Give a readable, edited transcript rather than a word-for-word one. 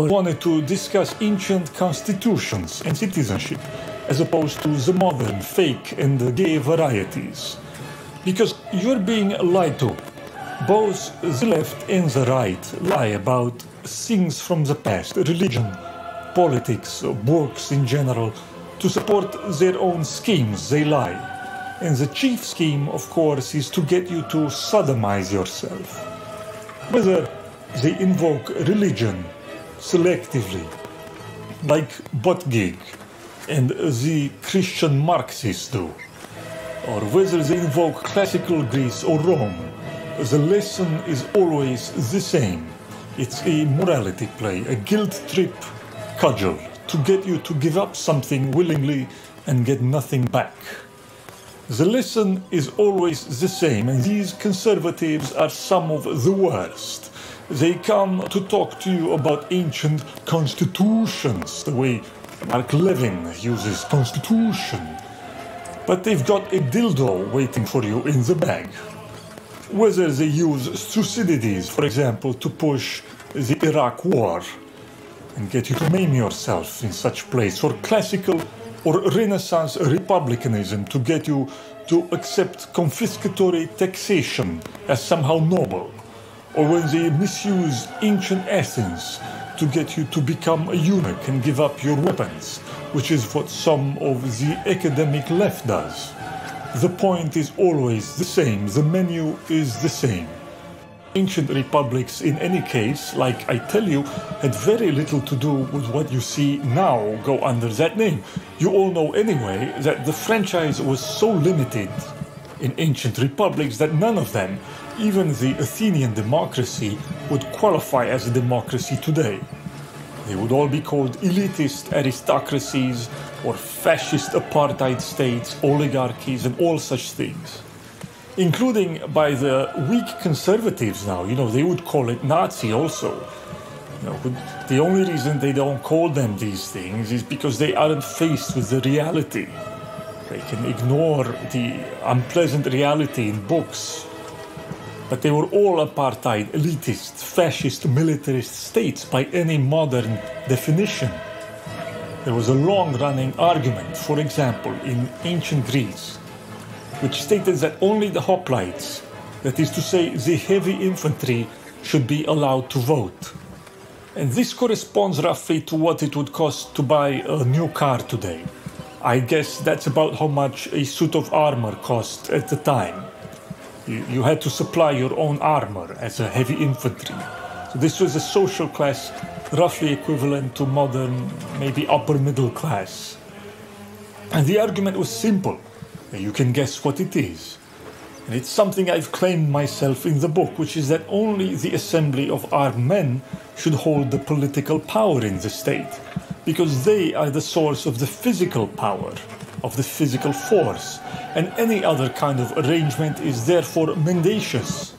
wanted to discuss ancient constitutions and citizenship, as opposed to the modern, fake and gay varieties. Because you're being lied to. Both the left and the right lie about things from the past, religion, politics, books in general. To support their own schemes, they lie. And the chief scheme, of course, is to get you to sodomize yourself. Whether they invoke religion selectively, like Buttigieg and the Christian Marxists do, or whether they invoke classical Greece or Rome, the lesson is always the same. It's a morality play, a guilt trip cudgel to get you to give up something willingly and get nothing back. The lesson is always the same, and these conservatives are some of the worst. They come to talk to you about ancient constitutions, the way Mark Levin uses constitution. But they've got a dildo waiting for you in the bag. Whether they use Thucydides, for example, to push the Iraq war and get you to maim yourself in such place, or classical or Renaissance republicanism to get you to accept confiscatory taxation as somehow noble, or when they misuse ancient Athens to get you to become a eunuch and give up your weapons, which is what some of the academic left does. The point is always the same, the menu is the same. Ancient republics, in any case, like I tell you, had very little to do with what you see now go under that name. You all know anyway that the franchise was so limited in ancient republics that none of them, even the Athenian democracy, would qualify as a democracy today. They would all be called elitist aristocracies or fascist apartheid states, oligarchies, and all such things. Including by the weak conservatives now, they would call it Nazi also. The only reason they don't call them these things is because they aren't faced with the reality. They can ignore the unpleasant reality in books. But they were all apartheid, elitist, fascist, militarist states by any modern definition. There was a long-running argument, for example, in ancient Greece, which stated that only the hoplites, that is to say, the heavy infantry, should be allowed to vote. And this corresponds roughly to what it would cost to buy a new car today. I guess that's about how much a suit of armor cost at the time. You had to supply your own armor as a heavy infantry. So this was a social class roughly equivalent to modern, maybe upper middle class. And the argument was simple. You can guess what it is. And it's something I've claimed myself in the book, which is that only the assembly of armed men should hold the political power in the state, because they are the source of the physical power, of the physical force, and any other kind of arrangement is therefore mendacious.